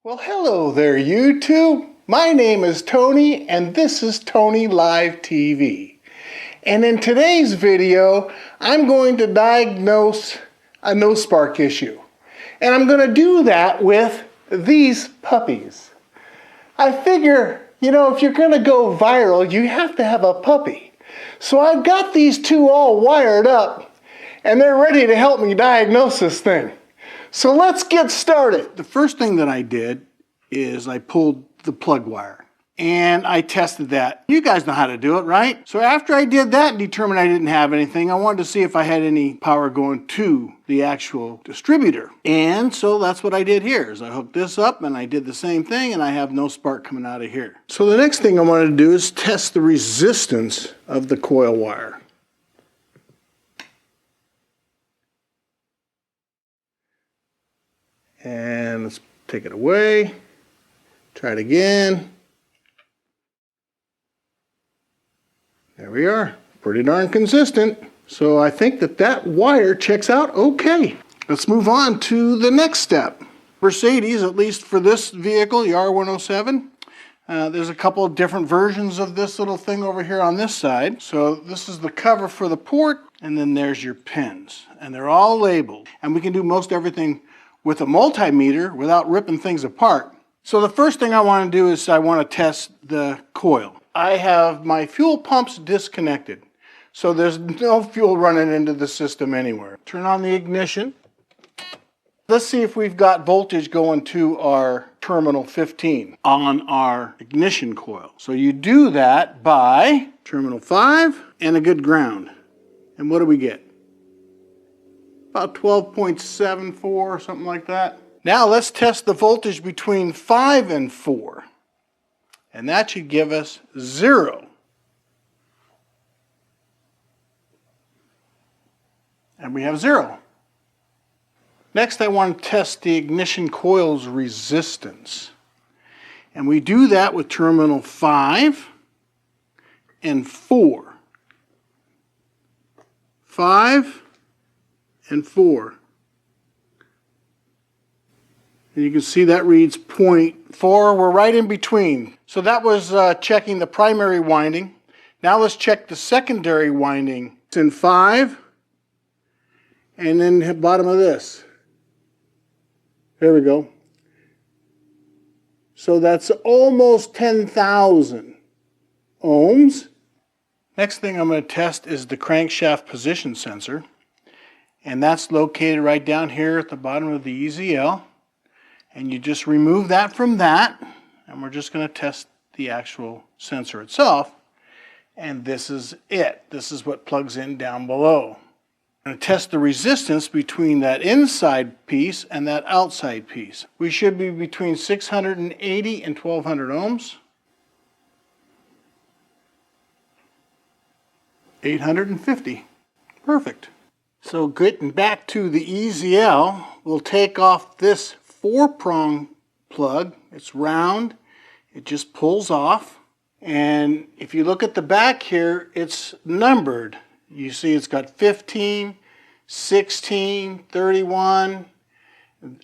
Well, hello there, YouTube. My name is Tony, and this is TonyLiveTV. And in today's video, I'm going to diagnose a no spark issue. And I'm going to do that with these puppies. I figure, if you're going to go viral, you have to have a puppy. So I've got these two all wired up, and they're ready to help me diagnose this thing. So let's get started. The first thing that I did is I pulled the plug wire and I tested that. You guys know how to do it, right? So after I did that and determined I didn't have anything, I wanted to see if I had any power going to the actual distributor. And so that's what I did here, is I hooked this up and I did the same thing, and I have no spark coming out of here. So the next thing I wanted to do is test the resistance of the coil wire. And let's take it away, try it again. There we are, pretty darn consistent. So I think that wire checks out okay. Let's move on to the next step. Mercedes, at least for this vehicle, the R107, there's a couple of different versions of this little thing over here on this side. So this is the cover for the port, and then there's your pins. And they're all labeled. And we can do most everything with a multimeter without ripping things apart. So the first thing I want to do is I want to test the coil. I have my fuel pumps disconnected, so there's no fuel running into the system anywhere. Turn on the ignition. Let's see if we've got voltage going to our terminal 15 on our ignition coil. So you do that by terminal 5 and a good ground. And what do we get? About 12.74, something like that. Now let's test the voltage between 5 and 4. And that should give us 0. And we have 0. Next, I want to test the ignition coil's resistance. And we do that with terminal 5 and 4. 5 and 4. And you can see that reads 0.4. We're right in between. So that was checking the primary winding. Now let's check the secondary winding. It's in 5. And then the bottom of this. There we go. So that's almost 10,000 ohms. Next thing I'm going to test is the crankshaft position sensor. And that's located right down here at the bottom of the EZL. And you just remove that from that. And we're just going to test the actual sensor itself. And this is it. This is what plugs in down below. I'm going to test the resistance between that inside piece and that outside piece. We should be between 680 and 1200 ohms. 850. Perfect. So getting back to the EZL, we'll take off this 4-prong plug. It's round. It just pulls off. And if you look at the back here, it's numbered. You see it's got 15, 16, 31.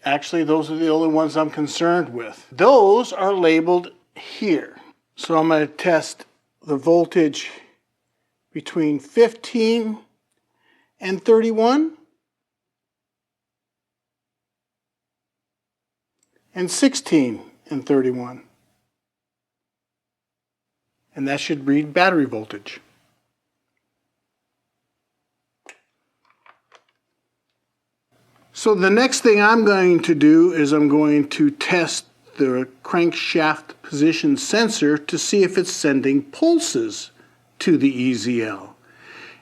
Actually, those are the only ones I'm concerned with. Those are labeled here. So I'm going to test the voltage between 15 and 31 and 16 and 31. And that should read battery voltage. So the next thing I'm going to do is I'm going to test the crankshaft position sensor to see if it's sending pulses to the EZL.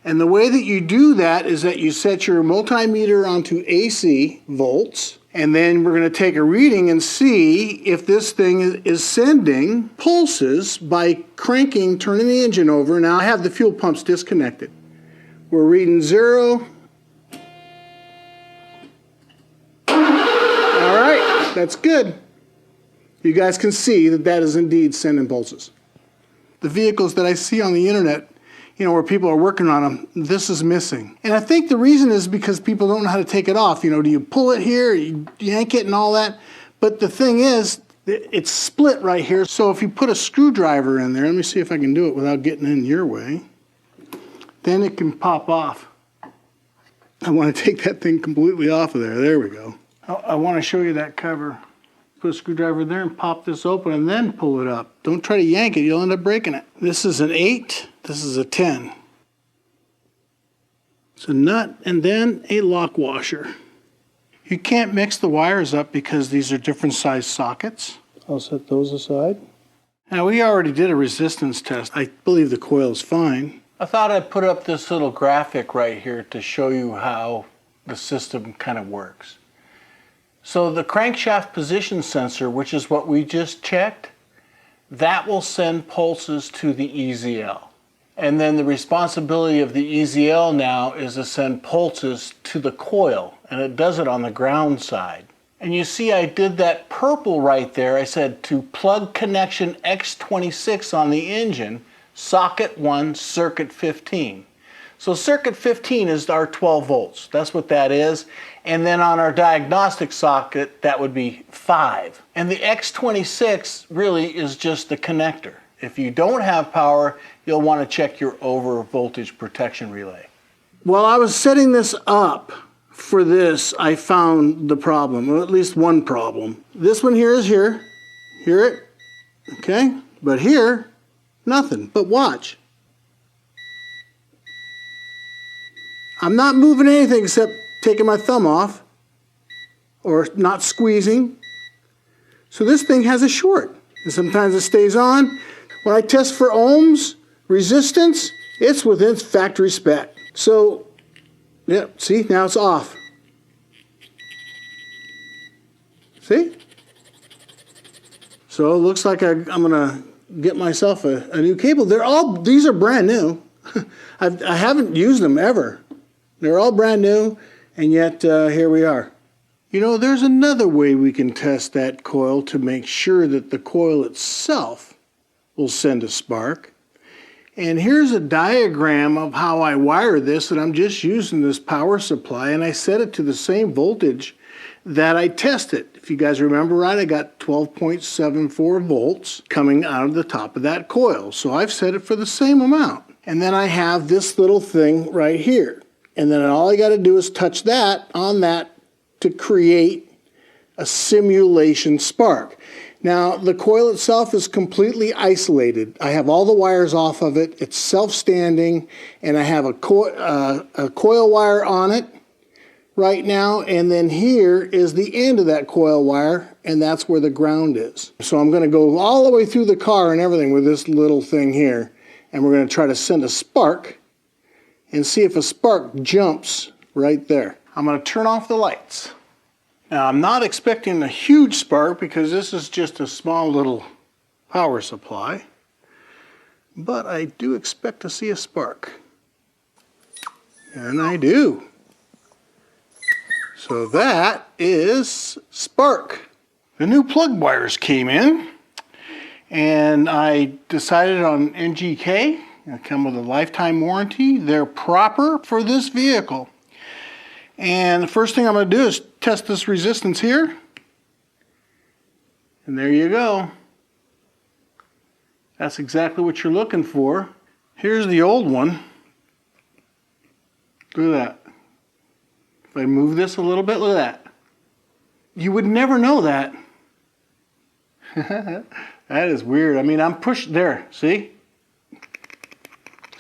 And the way that you do that is that you set your multimeter onto AC volts, and then we're going to take a reading and see if this thing is sending pulses by turning the engine over. Now I have the fuel pumps disconnected. We're reading 0. All right, that's good. You guys can see that is indeed sending pulses. The vehicles that I see on the internet, where people are working on them, this is missing. And I think the reason is because people don't know how to take it off. Do you pull it here, you yank it and all that? But the thing is, It's split right here, so if you put a screwdriver in there, let me see if I can do it without getting in your way, then it can pop off. I want to take that thing completely off of there. There we go. I want to show you that cover. Put a screwdriver there and pop this open and then pull it up. Don't try to yank it, you'll end up breaking it. This is an 8, this is a 10. It's a nut and then a lock washer. You can't mix the wires up because these are different size sockets. I'll set those aside. Now we already did a resistance test. I believe the coil is fine. I thought I'd put up this little graphic right here to show you how the system kind of works. So the crankshaft position sensor, which is what we just checked, that will send pulses to the EZL. And then the responsibility of the EZL now is to send pulses to the coil, and it does it on the ground side. And you see I did that purple right there. I said to plug connection X26 on the engine, socket 1, circuit 15. So circuit 15 is our 12 volts. That's what that is. And then on our diagnostic socket, that would be 5. And the X26 really is just the connector. If you don't have power, you'll want to check your over voltage protection relay. While I was setting this up for this, I found the problem, or at least one problem. This one here is here. Hear it? Okay? But here, nothing. But watch. I'm not moving anything except taking my thumb off or not squeezing. So this thing has a short. And sometimes it stays on. When I test for ohms, resistance, it's within factory spec. So, yeah, see, now it's off. See? So it looks like I'm gonna get myself a new cable. These are brand new. I haven't used them ever. They're all brand new, and yet here we are. You know, there's another way we can test that coil to make sure that the coil itself will send a spark. And here's a diagram of how I wire this, and I'm just using this power supply, and I set it to the same voltage that I tested. If you guys remember right, I got 12.74 volts coming out of the top of that coil. So I've set it for the same amount. And then I have this little thing right here. And then all I got to do is touch that on that to create a simulation spark. Now, the coil itself is completely isolated. I have all the wires off of it. It's self-standing, and I have a coil wire on it right now, and then here is the end of that coil wire, and that's where the ground is. So I'm going to go all the way through the car and everything with this little thing here, and we're going to try to send a spark and see if a spark jumps right there. I'm going to turn off the lights. Now, I'm not expecting a huge spark because this is just a small little power supply, but I do expect to see a spark. And I do. So that is spark. The new plug wires came in, and I decided on NGK. They come with a lifetime warranty. They're proper for this vehicle. And the first thing I'm going to do is test this resistance here. And there you go. That's exactly what you're looking for. Here's the old one. Look at that. If I move this a little bit, look at that. You would never know that. That is weird. I mean, I'm pushed there. See?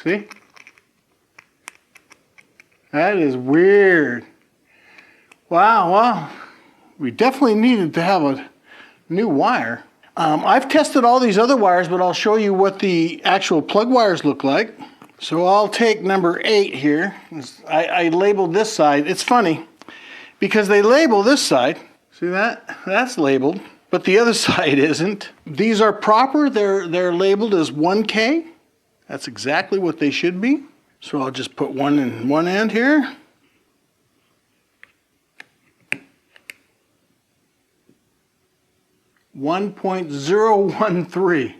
See? That is weird. Wow, well, we definitely needed to have a new wire. I've tested all these other wires, but I'll show you what the actual plug wires look like. So I'll take number 8 here. I labeled this side. It's funny because they label this side. See that? That's labeled, but the other side isn't. These are proper. They're labeled as 1K. That's exactly what they should be. So I'll just put one in one end here. .013.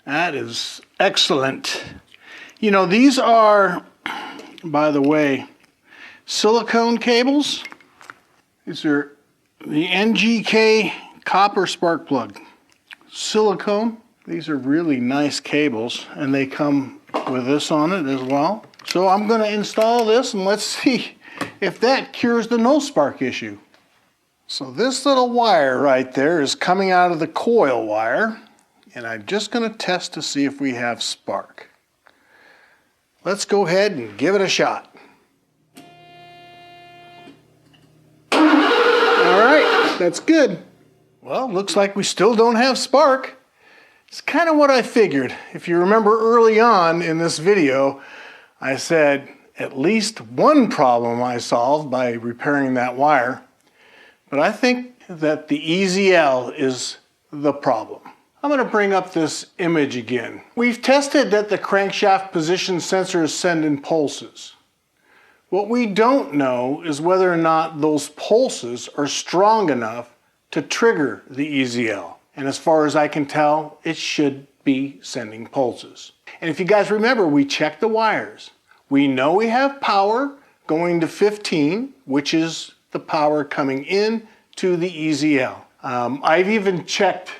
That is excellent. You know, these are, by the way, silicone cables. These are the NGK copper spark plug. Silicone. These are really nice cables, and they come with this on it as well. So I'm going to install this, and let's see if that cures the no spark issue. So this little wire right there is coming out of the coil wire, and I'm just going to test to see if we have spark. Let's go ahead and give it a shot. All right, that's good. Well, looks like we still don't have spark. It's kind of what I figured. If you remember early on in this video, I said at least one problem I solved by repairing that wire. But I think that the EZL is the problem. I'm going to bring up this image again. We've tested that the crankshaft position sensor is sending pulses. What we don't know is whether or not those pulses are strong enough to trigger the EZL. And as far as I can tell, it should be sending pulses. And if you guys remember, we checked the wires. We know we have power going to 15, which is the power coming in to the EZL. I've even checked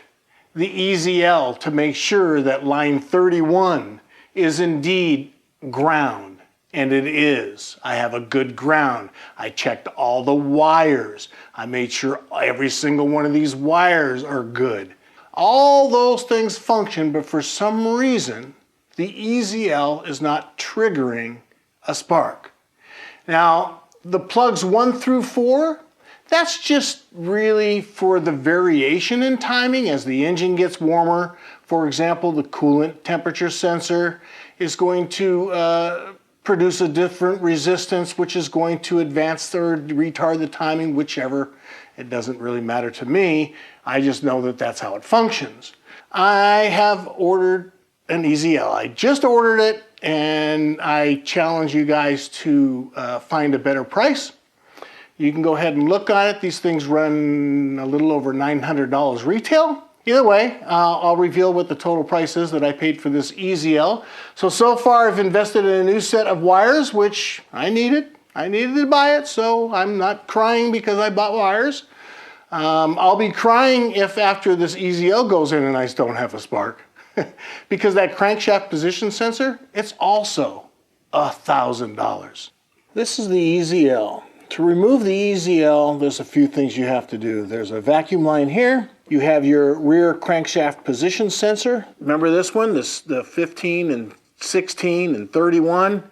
the EZL to make sure that line 31 is indeed ground. And it is. I have a good ground. I checked all the wires. I made sure every single one of these wires are good. All those things function, but for some reason, the EZL is not triggering a spark. Now, the plugs 1 through 4, that's just really for the variation in timing as the engine gets warmer. For example, the coolant temperature sensor is going to produce a different resistance, which is going to advance or retard the timing, whichever. It doesn't really matter to me. I just know that that's how it functions. I have ordered an EZL. I just ordered it, and I challenge you guys to find a better price. You can go ahead and look on it. These things run a little over $900 retail. Either way, I'll reveal what the total price is that I paid for this EZL. So far I've invested in a new set of wires, which I needed. I needed to buy it, so I'm not crying because I bought wires. I'll be crying if after this EZL goes in and I don't have a spark. Because that crankshaft position sensor, it's also $1,000. This is the EZL. To remove the EZL, there's a few things you have to do. There's a vacuum line here. You have your rear crankshaft position sensor. Remember this one, the 15 and 16 and 31,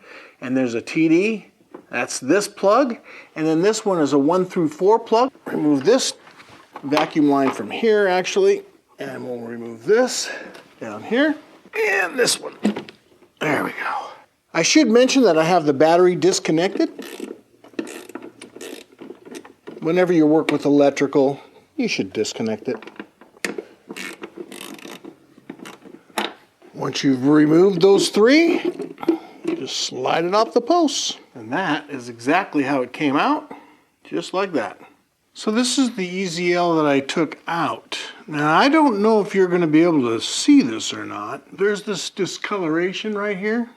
and there's a TD. That's this plug, and then this one is a 1 through 4 plug. Remove this vacuum line from here, actually, and we'll remove this down here, and this one. There we go. I should mention that I have the battery disconnected. Whenever you work with electrical, you should disconnect it. Once you've removed those 3, you just slide it off the posts. And that is exactly how it came out, just like that. So this is the EZL that I took out. Now I don't know if you're going to be able to see this or not. There's this discoloration right here.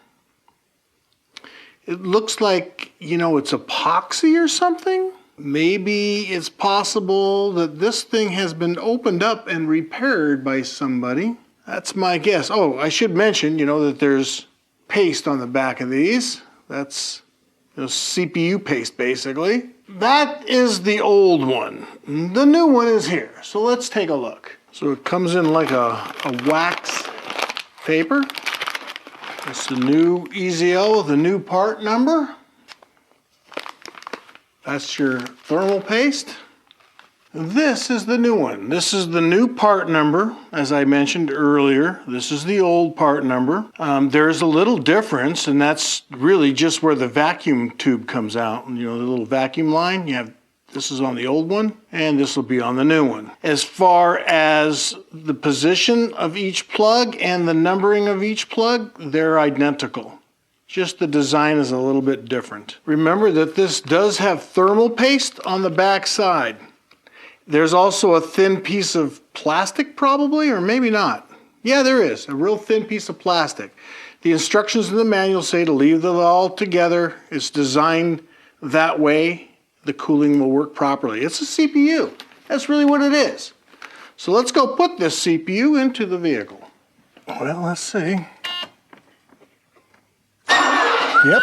It looks like, you know, it's epoxy or something. Maybe it's possible that this thing has been opened up and repaired by somebody. That's my guess. Oh, I should mention, you know, that there's paste on the back of these. That's CPU paste, basically. That is the old one. The new one is here. So let's take a look. So it comes in like a wax paper. It's the new EZL, the new part number. That's your thermal paste. This is the new one. This is the new part number, as I mentioned earlier. This is the old part number. There's a little difference, and that's really just where the vacuum tube comes out. You know, the little vacuum line. You have this is on the old one, and this will be on the new one. As far as the position of each plug and the numbering of each plug, they're identical. Just the design is a little bit different. Remember that this does have thermal paste on the back side. There's also a thin piece of plastic probably, or maybe not. Yeah, there is, a real thin piece of plastic. The instructions in the manual say to leave it all together. It's designed that way. The cooling will work properly. It's a CPU. That's really what it is. So let's go put this CPU into the vehicle. Well, let's see. Yep.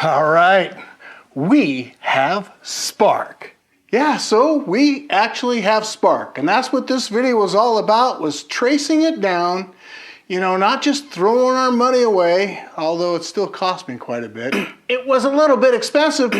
All right. We have spark. Yeah, so we actually have spark. And that's what this video was all about, was tracing it down. You know, not just throwing our money away, although it still cost me quite a bit. It was a little bit expensive,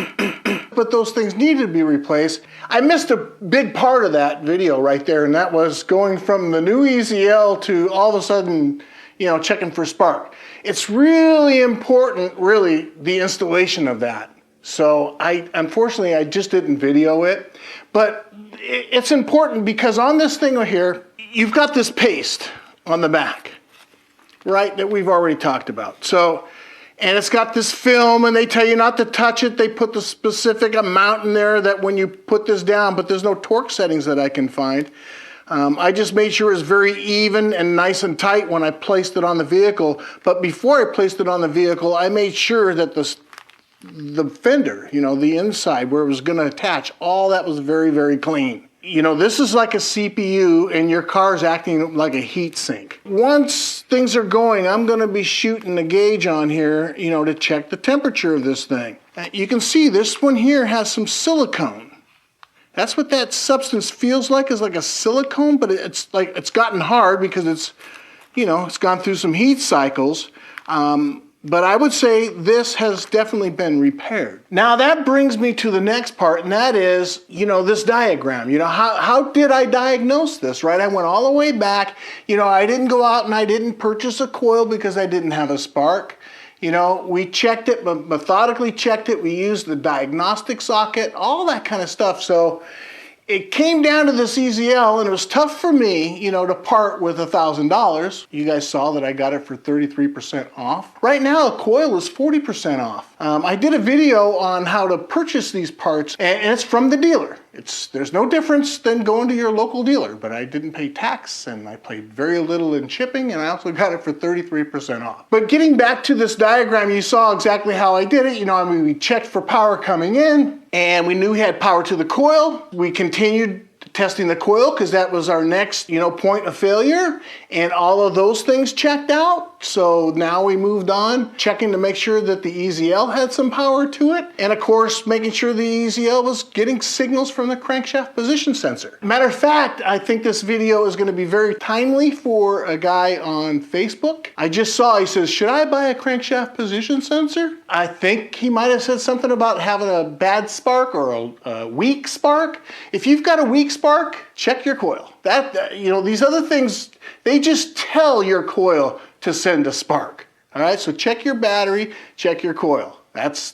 but those things needed to be replaced. I missed a big part of that video right there, and that was going from the new EZL to all of a sudden, you know, checking for spark. It's really important, really, the installation of that. So unfortunately, I just didn't video it, but it's important because on this thing right here, you've got this paste on the back, right, that we've already talked about. So, and it's got this film, and they tell you not to touch it. They put the specific amount in there that when you put this down, but there's no torque settings that I can find. I just made sure it was very even and nice and tight when I placed it on the vehicle. But before I placed it on the vehicle, I made sure that the fender, you know, the inside where it was going to attach, all that was very, very clean. You know, this is like a CPU and your car's acting like a heat sink. Once things are going, I'm going to be shooting the gauge on here, you know, to check the temperature of this thing. You can see this one here has some silicone. That's what that substance feels like, is like a silicone, but it's like it's gotten hard because it's, you know, it's gone through some heat cycles. But I would say this has definitely been repaired. Now that brings me to the next part, and that is, you know, this diagram. You know, how did I diagnose this, right? I went all the way back. You know, I didn't go out and I didn't purchase a coil because I didn't have a spark. You know, we checked it, methodically checked it. We used the diagnostic socket, all that kind of stuff. So it came down to this EZL, and it was tough for me, you know, to part with $1,000. You guys saw that I got it for 33% off. Right now, a coil is 40% off. I did a video on how to purchase these parts, and it's from the dealer. There's no difference than going to your local dealer, but I didn't pay tax, and I paid very little in shipping, and I also got it for 33% off. But getting back to this diagram, you saw exactly how I did it. You know, I mean, we checked for power coming in, and we knew we had power to the coil. We continued testing the coil because that was our next, you know, point of failure, and all of those things checked out. So now we moved on, checking to make sure that the EZL had some power to it, and of course making sure the EZL was getting signals from the crankshaft position sensor. Matter of fact, I think this video is going to be very timely for a guy on Facebook. I just saw, he says, should I buy a crankshaft position sensor? I think he might have said something about having a bad spark or a weak spark. If you've got a weak spark, check your coil. You know, these other things, they just tell your coil to send a spark. All right, so check your battery, check your coil. That's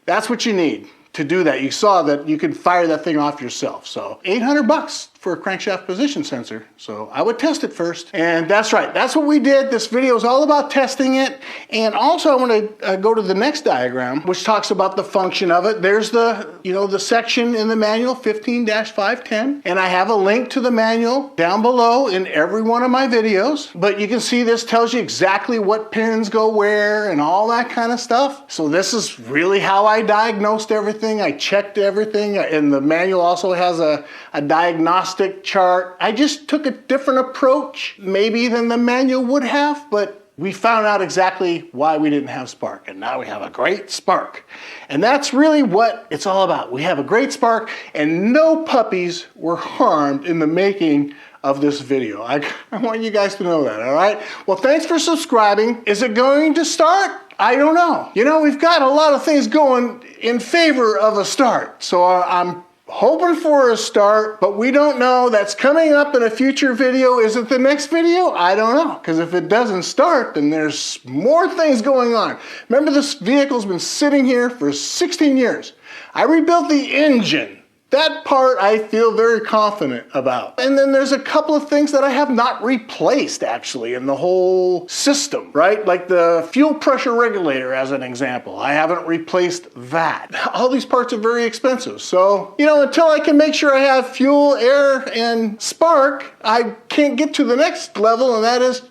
what you need to do that. You saw that you can fire that thing off yourself. So $800 for a crankshaft position sensor. So I would test it first. And that's right, that's what we did. This video is all about testing it. And also I want to go to the next diagram, which talks about the function of it. There's the, you know, the section in the manual 15-510. And I have a link to the manual down below in every one of my videos. But you can see this tells you exactly what pins go where and all that kind of stuff. So this is really how I diagnosed everything. I checked everything. And the manual also has a diagnostic chart. I just took a different approach maybe than the manual would have, but we found out exactly why we didn't have spark, and now we have a great spark. And that's really what it's all about. We have a great spark, and no puppies were harmed in the making of this video. I want you guys to know that, all right? Well, thanks for subscribing. Is it going to start? I don't know. You know, we've got a lot of things going in favor of a start, so I'm hoping for a start, but we don't know. That's coming up in a future video. Is it the next video? I don't know, because if it doesn't start, then there's more things going on. Remember, this vehicle's been sitting here for 16 years. I rebuilt the engine. That part I feel very confident about. And then there's a couple of things that I have not replaced actually in the whole system, right? Like the fuel pressure regulator as an example. I haven't replaced that. All these parts are very expensive. So, you know, until I can make sure I have fuel, air, and spark, I can't get to the next level, and that is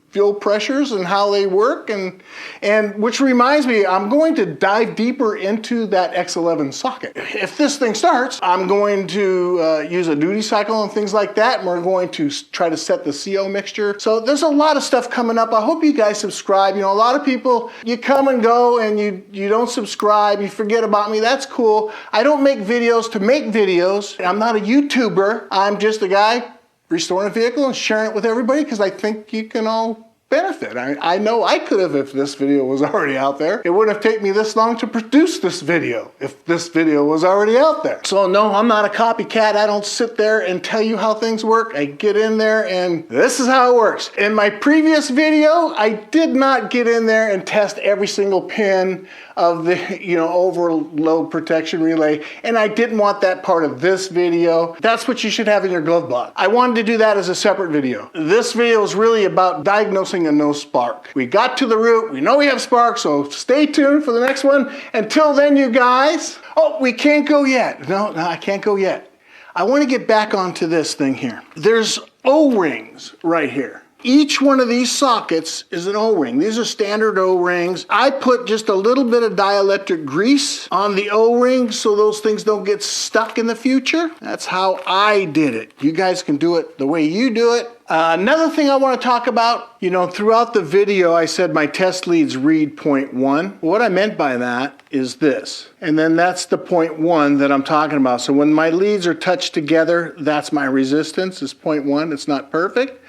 fuel pressures and how they work, and which reminds me, I'm going to dive deeper into that X11 socket. If this thing starts, I'm going to use a duty cycle and things like that, and we're going to try to set the CO mixture. So there's a lot of stuff coming up. I hope you guys subscribe. You know, a lot of people, you come and go and you don't subscribe, you forget about me. That's cool. I don't make videos to make videos. I'm not a YouTuber. I'm just a guy restoring a vehicle and sharing it with everybody because I think you can all benefit. I know I could have if this video was already out there. It wouldn't have taken me this long to produce this video if this video was already out there. So no, I'm not a copycat. I don't sit there and tell you how things work. I get in there and this is how it works. In my previous video, I did not get in there and test every single pin of the, overload protection relay, and I didn't want that part of this video. That's what you should have in your glove box. I wanted to do that as a separate video. This video is really about diagnosing a no spark. We got to the root, we know we have spark, so stay tuned for the next one. Until then, you guys, oh, we can't go yet. No, I can't go yet. I want to get back onto this thing here. There's O-rings right here. Each one of these sockets is an O-ring. These are standard O-rings. I put just a little bit of dielectric grease on the O-ring so those things don't get stuck in the future. That's how I did it. You guys can do it the way you do it. Another thing I want to talk about, throughout the video I said my test leads read 0.1. What I meant by that is this. And then that's the 0.1 that I'm talking about. So when my leads are touched together, that's my resistance, is 0.1. It's not perfect.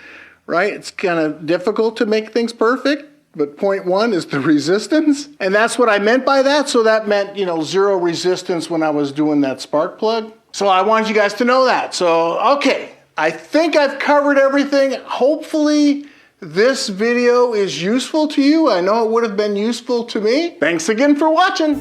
Right? It's kind of difficult to make things perfect, but 0.1 is the resistance. And that's what I meant by that. So that meant, zero resistance when I was doing that spark plug. So I wanted you guys to know that. So, okay, I think I've covered everything. Hopefully this video is useful to you. I know it would have been useful to me. Thanks again for watching.